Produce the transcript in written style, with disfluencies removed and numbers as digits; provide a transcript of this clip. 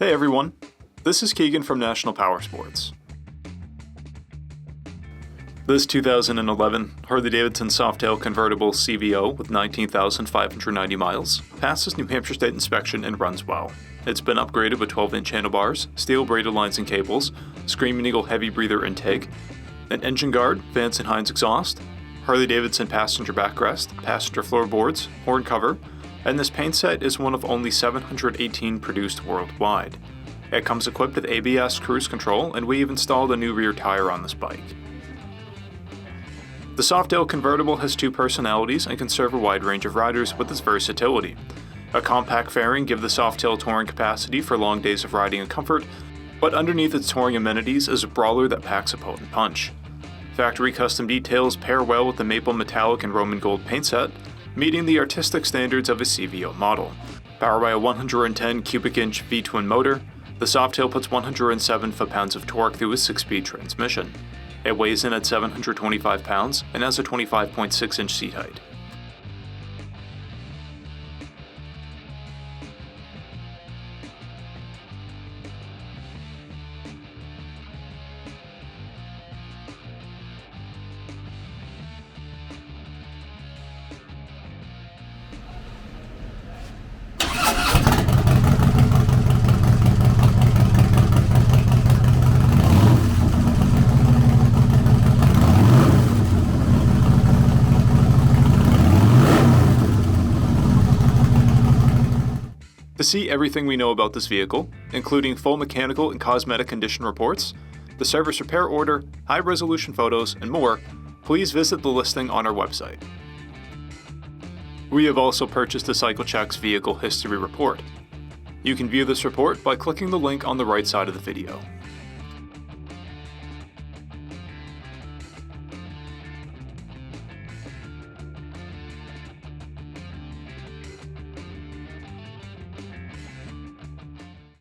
Hey everyone, this is Keegan from National Powersports. This 2011 Harley-Davidson Softail Convertible CVO with 19,590 miles passes New Hampshire State inspection and runs well. It's been upgraded with 12-inch handlebars, steel braided lines and cables, Screaming Eagle heavy breather intake, an engine guard, Vance & Hines exhaust, Harley-Davidson passenger backrest, passenger floorboards, horn cover, and this paint set is one of only 718 produced worldwide. It comes equipped with ABS cruise control, and we've installed a new rear tire on this bike. The Softail Convertible has two personalities and can serve a wide range of riders with its versatility. A compact fairing gives the Softail touring capacity for long days of riding and comfort, but underneath its touring amenities is a brawler that packs a potent punch. Factory custom details pair well with the maple metallic and Roman gold paint set, meeting the artistic standards of a CVO model. Powered by a 110 cubic inch V-twin motor, the Softail puts 107 foot-pounds of torque through a 6-speed transmission. It weighs in at 725 pounds and has a 25.6 inch seat height. To see everything we know about this vehicle, including full mechanical and cosmetic condition reports, the service repair order, high-resolution photos, and more, please visit the listing on our website. We have also purchased the CycleCheck's Vehicle History Report. You can view this report by clicking the link on the right side of the video.